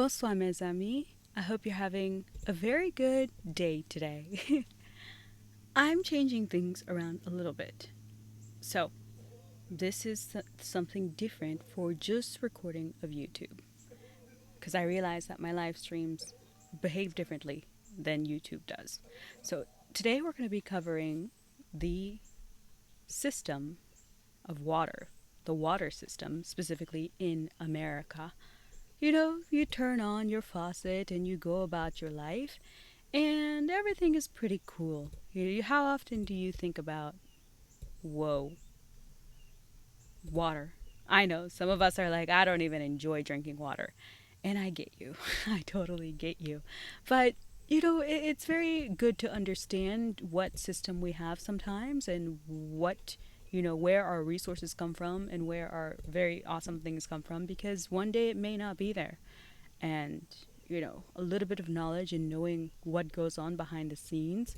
Bonsoir, mes amis. I hope you're having a very good day today. I'm changing things around a little bit. So, this is something different for just recording of YouTube. Because I realize that my live streams behave differently than YouTube does. So, today we're going to be covering the system of water, the water system, specifically in America. You turn on your faucet and you go about your life, and everything is pretty cool. How often do you think about, whoa, water? I know some of us are like, I don't even enjoy drinking water. And I get you. I totally get you. But, it's very good to understand what system we have sometimes and where our resources come from and where our very awesome things come from, because one day it may not be there. And, a little bit of knowledge and knowing what goes on behind the scenes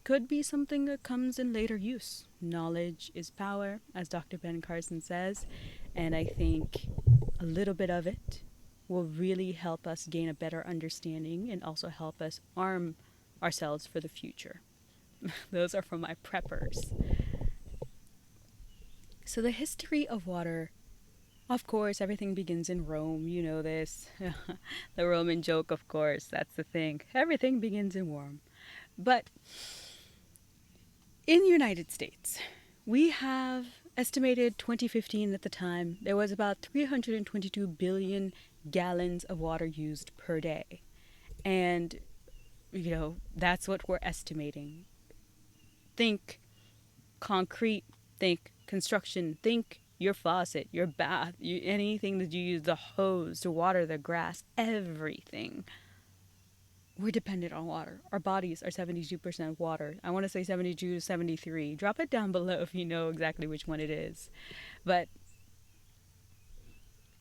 could be something that comes in later use. Knowledge is power, as Dr. Ben Carson says, and I think a little bit of it will really help us gain a better understanding and also help us arm ourselves for the future. Those are from my preppers. So the history of water, of course, everything begins in Rome. You know this. The Roman joke, of course, that's the thing. Everything begins in Rome. But in the United States, we have estimated 2015 at the time, there was about 322 billion gallons of water used per day. And, that's what we're estimating. Think concrete, think construction, think your faucet, your bath, anything that you use, the hose to water the grass, everything. We're dependent on water. Our bodies are 72% water. I want to say 72 to 73. Drop it down below if you know exactly which one it is. But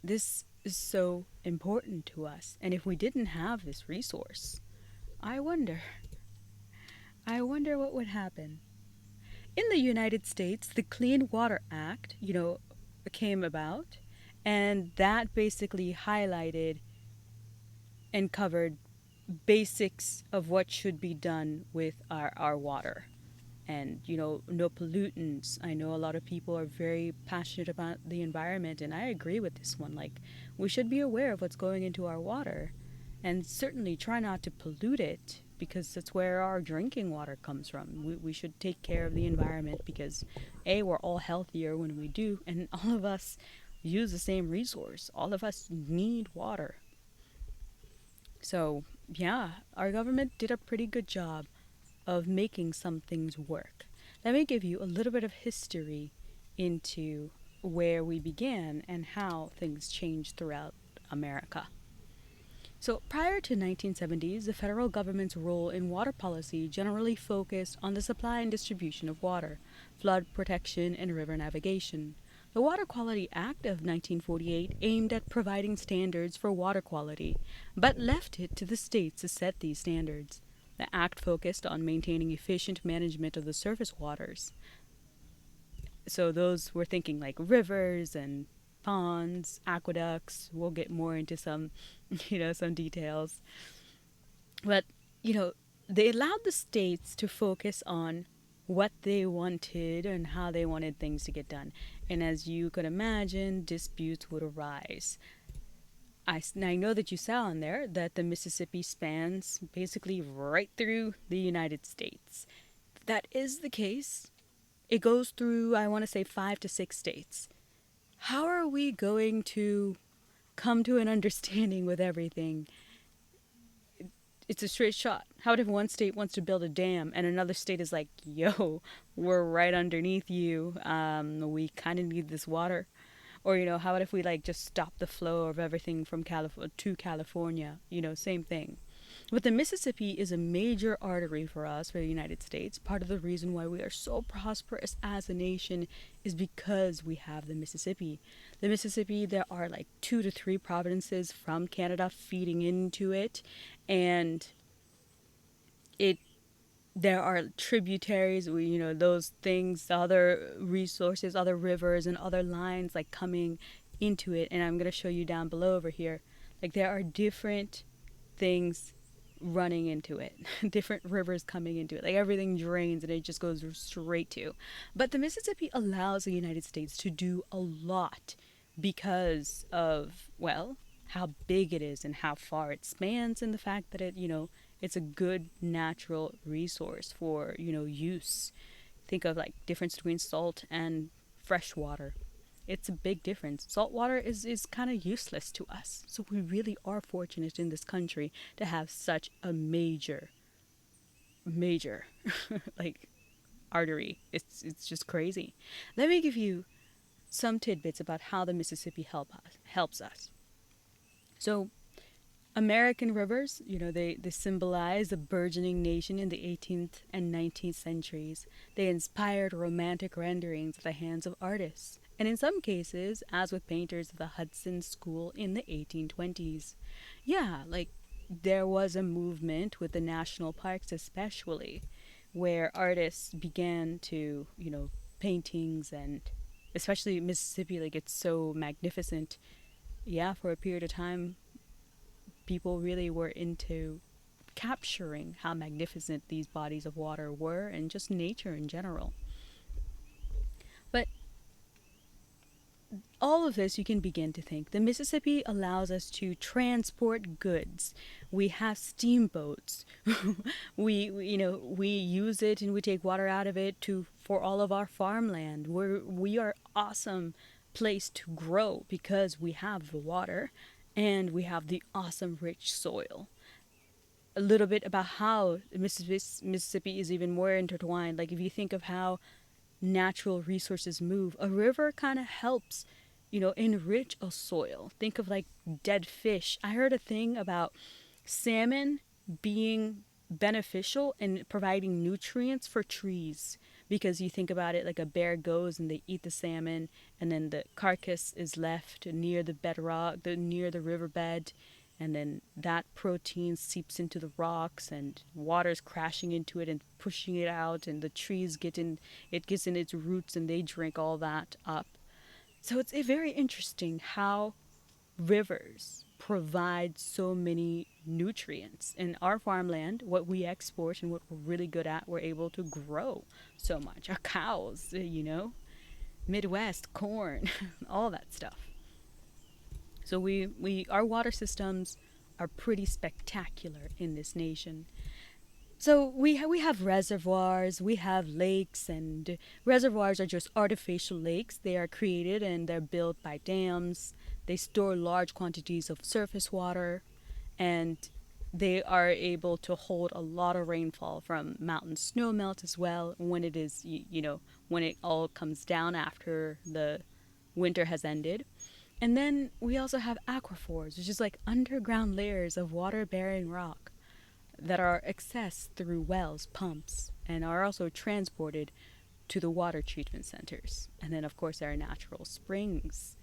this is so important to us. And if we didn't have this resource, I wonder what would happen. In the United States, the Clean Water Act, came about, and that basically highlighted and covered basics of what should be done with our water. And, no pollutants. I know a lot of people are very passionate about the environment, and I agree with this one. Like, we should be aware of what's going into our water and certainly try not to pollute it, because that's where our drinking water comes from. We should take care of the environment because, A, we're all healthier when we do, and all of us use the same resource. All of us need water. So, yeah, our government did a pretty good job of making some things work. Let me give you a little bit of history into where we began and how things changed throughout America. So prior to 1970s, the federal government's role in water policy generally focused on the supply and distribution of water, flood protection, and river navigation. The Water Quality Act of 1948 aimed at providing standards for water quality, but left it to the states to set these standards. The act focused on maintaining efficient management of the surface waters. So those were thinking like rivers and ponds, aqueducts. We'll get more into some details. But, they allowed the states to focus on what they wanted and how they wanted things to get done. And as you could imagine, disputes would arise. I know that you saw on there that the Mississippi spans basically right through the United States. That is the case. It goes through, I want to say, 5 to 6 states. How are we going to come to an understanding with everything? It's a straight shot. How if one state wants to build a dam and another state is like, yo, we're right underneath you. We kind of need this water. Or, how about if we just stop the flow of everything from to California? Same thing. But the Mississippi is a major artery for us, for the United States. Part of the reason why we are so prosperous as a nation is because we have the Mississippi. The Mississippi, there are 2 to 3 provinces from Canada feeding into it. And there are tributaries, those things, other resources, other rivers, and other lines coming into it. And I'm going to show you down below over here. Like there are different things running into it, different rivers coming into it. Like everything drains and it just goes straight to. But the Mississippi allows the United States to do a lot because of, well, how big it is and how far it spans, and the fact that it's a good natural resource for, use. Think of like difference between salt and fresh water. It's a big difference. Salt water is kind of useless to us. So we really are fortunate in this country to have such a major like artery. It's just crazy. Let me give you some tidbits about how the Mississippi helps us. So American rivers, they symbolize a burgeoning nation in the 18th and 19th centuries. They inspired romantic renderings at the hands of artists, and in some cases, as with painters of the Hudson School in the 1820s. Yeah, like there was a movement with the national parks, especially, where artists began to, paintings, and especially Mississippi, like it's so magnificent. Yeah, for a period of time, people really were into capturing how magnificent these bodies of water were and just nature in general. But all of this, you can begin to think the Mississippi allows us to transport goods. We have steamboats. we use it and we take water out of it to for all of our farmland. We are awesome place to grow because we have the water and we have the awesome rich soil. A little bit about how Mississippi is even more intertwined. Like if you think of how natural resources move, a river kind of helps, enrich a soil. Think of like dead fish. I heard a thing about salmon being beneficial in providing nutrients for trees, because you think about it, like a bear goes and they eat the salmon, and then the carcass is left near the bedrock, near the riverbed, and then that protein seeps into the rocks and water's crashing into it and pushing it out, and the trees gets in its roots and they drink all that up. So it's very interesting how rivers provide so many nutrients. In our farmland, what we export and what we're really good at, we're able to grow so much. Our cows, Midwest corn, all that stuff. So our water systems are pretty spectacular in this nation. So we have reservoirs, we have lakes, and reservoirs are just artificial lakes. They are created and they're built by dams. They store large quantities of surface water, and they are able to hold a lot of rainfall from mountain snow melt as well when it is, when it all comes down after the winter has ended. And then we also have aquifers, which is like underground layers of water bearing rock that are accessed through wells, pumps, and are also transported to the water treatment centers. And then, of course, there are natural springs,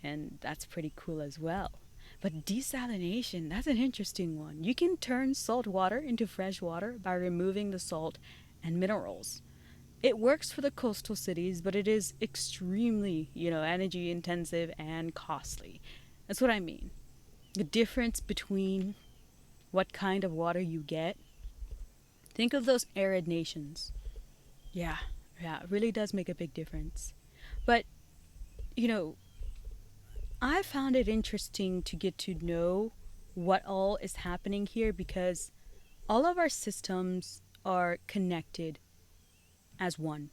and that's pretty cool as well. But desalination, that's an interesting one. You can turn salt water into fresh water by removing the salt and minerals. It works for the coastal cities, but it is extremely, energy intensive and costly. That's what I mean. The difference between what kind of water you get. Think of those arid nations. Yeah, it really does make a big difference. But, I found it interesting to get to know what all is happening here, because all of our systems are connected as one.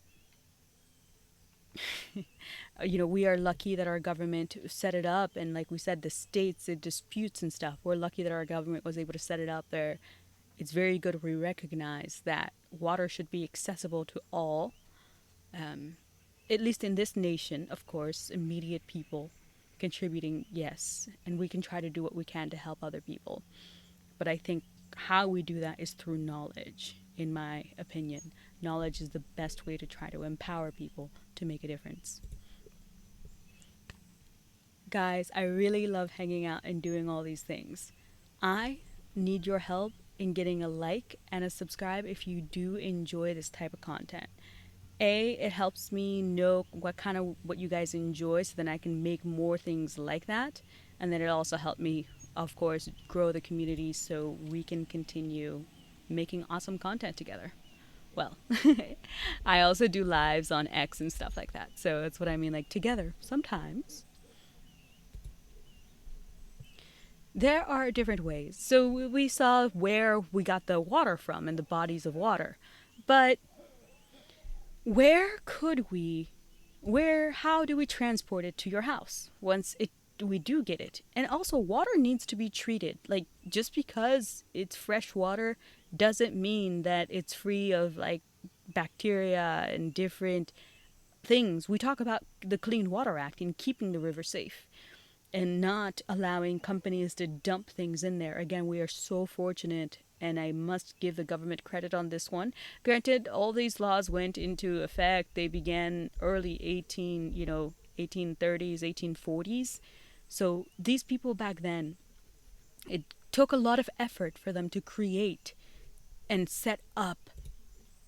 We are lucky that our government set it up, and like we said, the states, the disputes and stuff, we're lucky that our government was able to set it up there. It's very good we recognize that water should be accessible to all, at least in this nation, of course, immediate people contributing, yes, and we can try to do what we can to help other people. But I think how we do that is through knowledge, in my opinion. Knowledge is the best way to try to empower people to make a difference. Guys, I really love hanging out and doing all these things. I need your help in getting a like and a subscribe if you do enjoy this type of content. It helps me know what you guys enjoy, so then I can make more things like that. And then it also helps me of course, grow the community so we can continue making awesome content together. Well, I also do lives on X and stuff like that. So that's what I mean, like together. Sometimes there are different ways. So we saw where we got the water from and the bodies of water. But where could we, how do we transport it to your house once we do get it? And also, water needs to be treated. Like, just because it's fresh water doesn't mean that it's free of like bacteria and different things. We talk about the Clean Water Act and keeping the river safe and not allowing companies to dump things in there. Again, we are so fortunate, and I must give the government credit on this one. Granted, all these laws went into effect. They began early 1830s, 1840s. So these people back then, it took a lot of effort for them to create and set up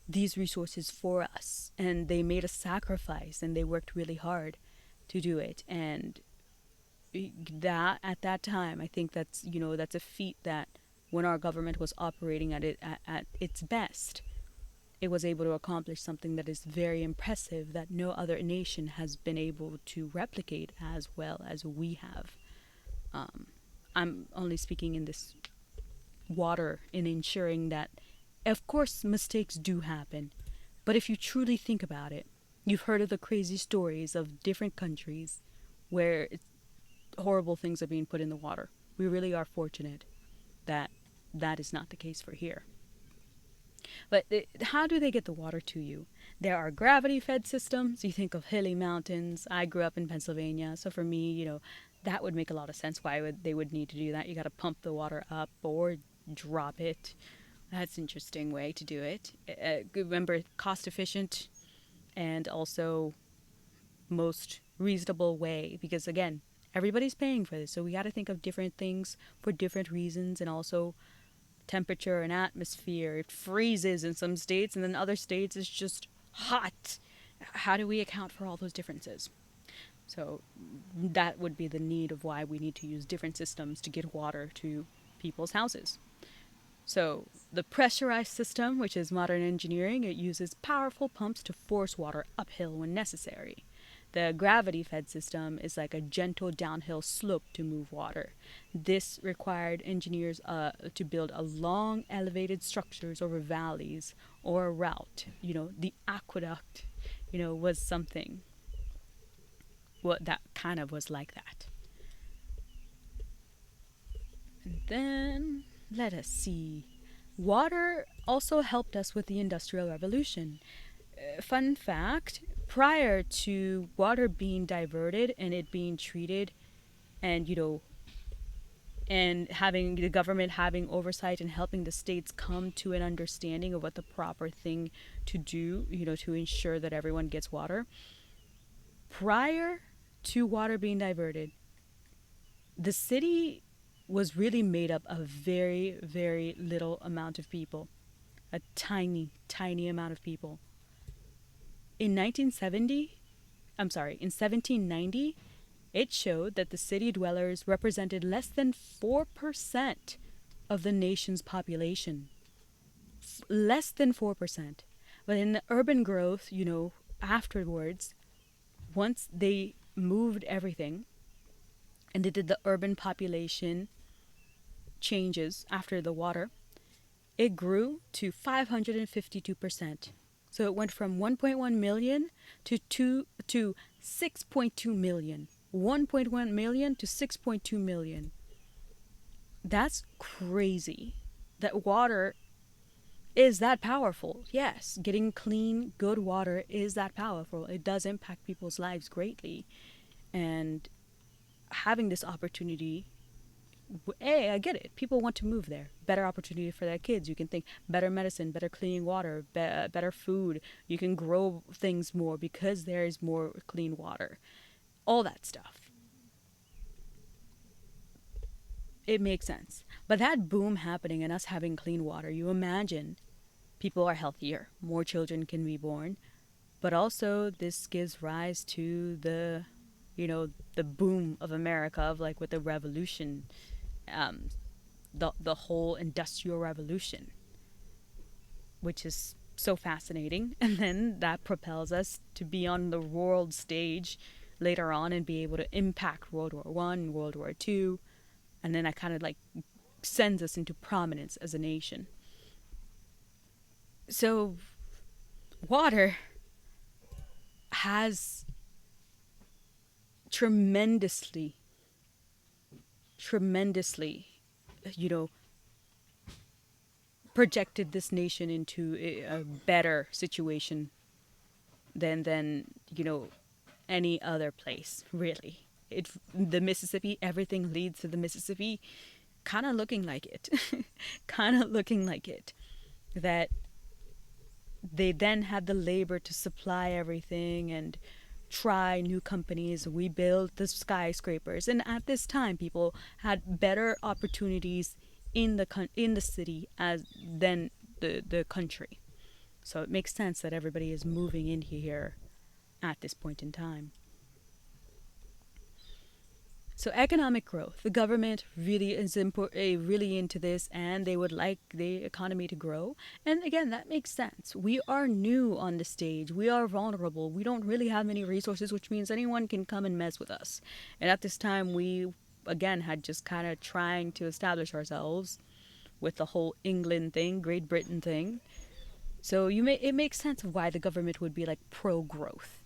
these resources for us, and they made a sacrifice and they worked really hard to do it. And that at that time, I think that's a feat that when our government was operating at its best, it was able to accomplish something that is very impressive that no other nation has been able to replicate as well as we have. I'm only speaking in this water in ensuring that, of course, mistakes do happen, but if you truly think about it, you've heard of the crazy stories of different countries where horrible things are being put in the water. We really are fortunate that that is not the case for here. But how do they get the water to you? There are gravity-fed systems. You think of hilly mountains. I grew up in Pennsylvania, so for me, that would make a lot of sense why they would need to do that. You got to pump the water up or drop it. That's an interesting way to do it. Remember, cost efficient and also most reasonable way, because again, everybody's paying for this, so we got to think of different things for different reasons. And also temperature and atmosphere. It freezes in some states, and then other states it's just hot. How do we account for all those differences? So that would be the need of why we need to use different systems to get water to people's houses. So the pressurized system, which is modern engineering, it uses powerful pumps to force water uphill when necessary. The gravity-fed system is like a gentle downhill slope to move water. This required engineers to build a long, elevated structures over valleys or a route. The aqueduct, was something. Well, that kind of was like that. And then, let us see. Water also helped us with the Industrial Revolution. Fun fact, prior to water being diverted and it being treated and and having the government having oversight and helping the states come to an understanding of what the proper thing to do, to ensure that everyone gets water, prior to water being diverted, the city was really made up of very, very little amount of people, a tiny, tiny amount of people. In 1790, it showed that the city dwellers represented less than 4% of the nation's population. Less than 4%. But in the urban growth, afterwards, once they moved everything and they did the urban population changes after the water, it grew to 552%. So it went from 1.1 million to 6.2 million. 1.1 million to 6.2 million. That's crazy. That water is that powerful. Yes, getting clean, good water is that powerful. It does impact people's lives greatly. And having this opportunity, hey, I get it. People want to move there. Better opportunity for their kids. You can think better medicine, better clean water, better food. You can grow things more because there is more clean water. All that stuff. It makes sense. But that boom happening and us having clean water, you imagine people are healthier. More children can be born. But also this gives rise to the boom of America, of like with the revolution. um, the whole industrial revolution, which is so fascinating. And then that propels us to be on the world stage later on and be able to impact World War I, World War II, and then that kind of like sends us into prominence as a nation. So water has tremendously, tremendously, you know, projected this nation into a better situation than any other place, really. The Mississippi, everything leads to the Mississippi, kind of looking like it. Kind of looking like it. That they then had the labor to supply everything and try new companies. We built the skyscrapers, and at this time, people had better opportunities in the city as than the country. So it makes sense that everybody is moving in here at this point in time. So economic growth, the government really is really into this, and they would like the economy to grow. And again, that makes sense. We are new on the stage. We are vulnerable. We don't really have many resources, which means anyone can come and mess with us. And at this time, we again had just kind of trying to establish ourselves with the whole England thing, Great Britain thing. So it makes sense of why the government would be like pro growth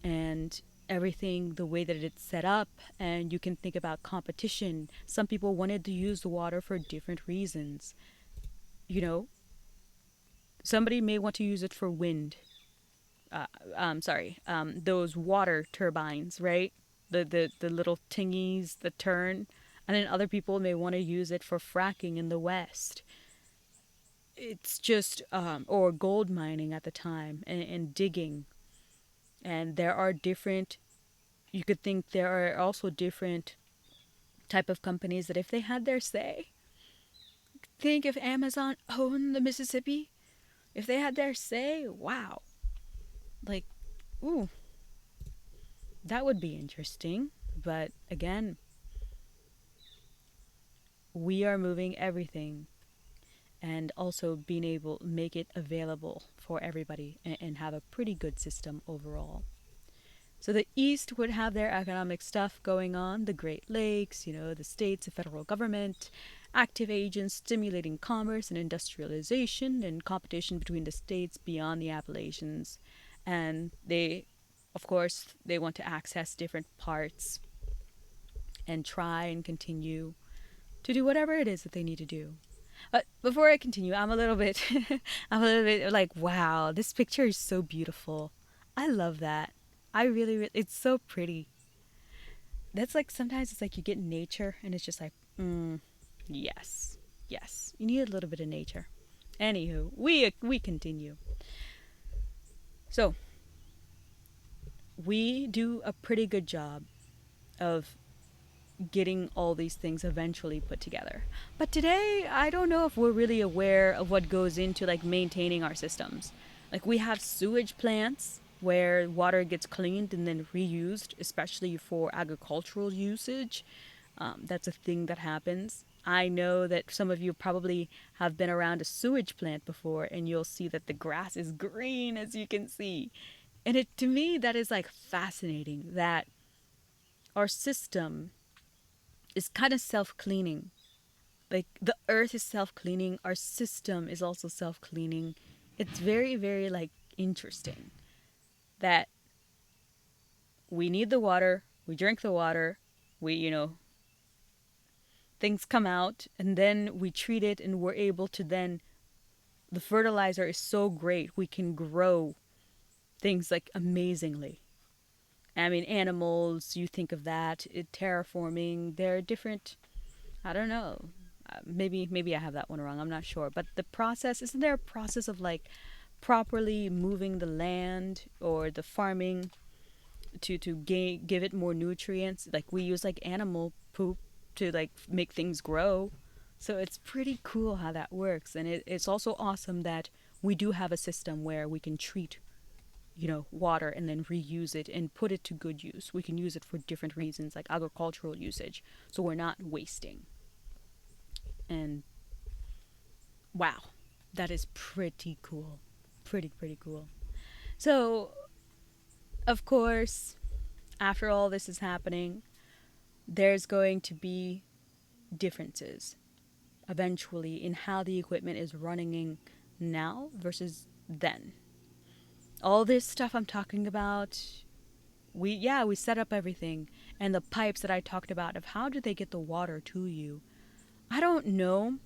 and everything the way that it's set up. And you can think about competition. Some people wanted to use the water for different reasons. You know, somebody may want to use it for wind. Those water turbines, right? The little tingies that turn. And then other people may want to use it for fracking in the West. It's just, or gold mining at the time, and digging. And there are different, you could think there are also different type of companies that if they had their say, think if Amazon owned the Mississippi, if they had their say, wow. Like, ooh, that would be interesting. But again, we are moving everything and also being able to make it available for everybody and have a pretty good system overall. So the East would have their economic stuff going on, the Great Lakes, the states, the federal government, active agents stimulating commerce and industrialization and competition between the states beyond the Appalachians. And of course, they want to access different parts and try and continue to do whatever it is that they need to do. But before I continue, I'm a little bit, I'm a little bit like, wow, this picture is so beautiful. I love that. I really, really, it's so pretty. That's like sometimes it's like you get nature and it's just like, yes, yes. You need a little bit of nature. Anywho, we continue. So we do a pretty good job of getting all these things eventually put together. But today, I don't know if we're really aware of what goes into like maintaining our systems. Like we have sewage plants where water gets cleaned and then reused, especially for agricultural usage. That's a thing that happens. I know that some of you probably have been around a sewage plant before, and you'll see that the grass is green, as you can see. And to me, that is like fascinating that our system is kind of self-cleaning. Like the earth is self-cleaning, our system is also self-cleaning. It's very, very like interesting that we need the water, we drink the water, we, things come out, and then we treat it, and we're able to then, the fertilizer is so great, we can grow things like amazingly. I mean, animals, you think of that, terraforming, there are different, I don't know. Maybe I have that one wrong. I'm not sure. But the process, isn't there a process of like properly moving the land or the farming to give it more nutrients? Like we use like animal poop to like make things grow. So it's pretty cool how that works, and it's also awesome that we do have a system where we can treat water and then reuse it and put it to good use. We can use it for different reasons like agricultural usage, so we're not wasting. And wow, that is pretty cool. Pretty cool. So, of course, after all this is happening, there's going to be differences eventually in how the equipment is running now versus then. All this stuff I'm talking about, we set up everything, and the pipes that I talked about of how do they get the water to you. I don't know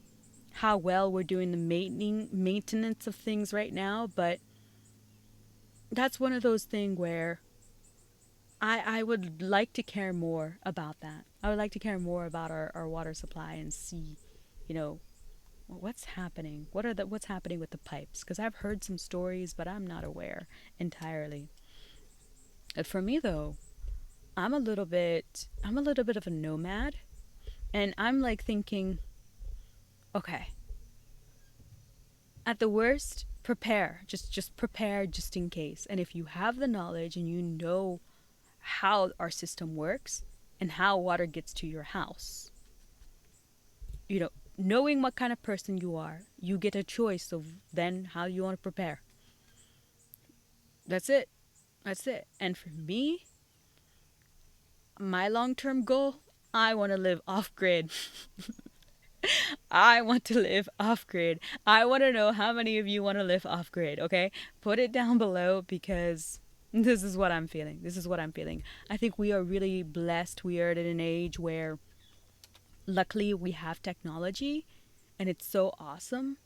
how well we're doing the maintenance of things right now, but that's one of those things where I would like to care more about that. I would like to care more about our water supply and see, you know, what's happening. What's happening with the pipes? Because I've heard some stories, but I'm not aware entirely. For me though, I'm a little bit of a nomad, and I'm like thinking, okay, at the worst, prepare. Just prepare just in case. And if you have the knowledge and you know how our system works and how water gets to your house, you know, knowing what kind of person you are, you get a choice of then how you want to prepare. That's it. That's it. And for me, my long-term goal, I want to live off grid. I want to live off grid. I want to know how many of you want to live off grid, okay? Put it down below because this is what I'm feeling. This is what I'm feeling. I think we are really blessed. We are at an age where luckily we have technology, and it's so awesome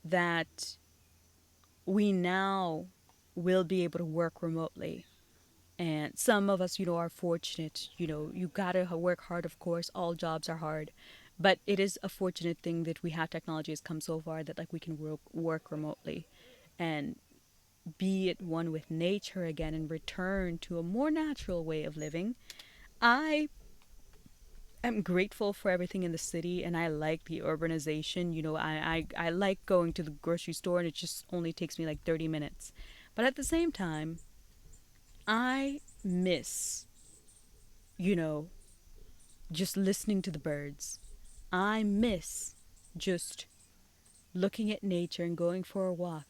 that we now will be able to work remotely. And some of us, are fortunate. You gotta work hard, of course. All jobs are hard. But it is a fortunate thing that we have technology has come so far that like we can work remotely and be at one with nature again and return to a more natural way of living. I am grateful for everything in the city, and I like the urbanization. I like going to the grocery store and it just only takes me like 30 minutes. But at the same time, I miss, you know, just listening to the birds. I miss just looking at nature and going for a walk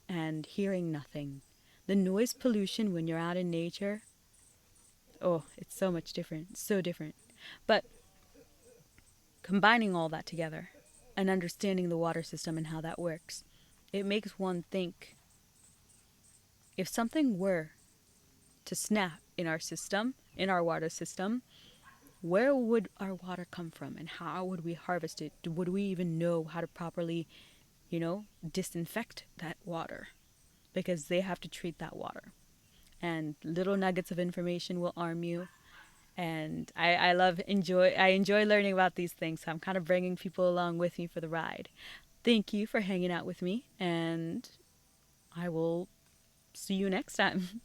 and hearing nothing. The noise pollution when you're out in nature, oh, it's so much different. It's so different. But combining all that together and understanding the water system and how that works, it makes one think if something were to snap in our system, in our water system, where would our water come from and how would we harvest it? Would we even know how to properly, disinfect that water? Because they have to treat that water. And little nuggets of information will arm you. And I enjoy learning about these things. So I'm kind of bringing people along with me for the ride. Thank you for hanging out with me, and I will see you next time.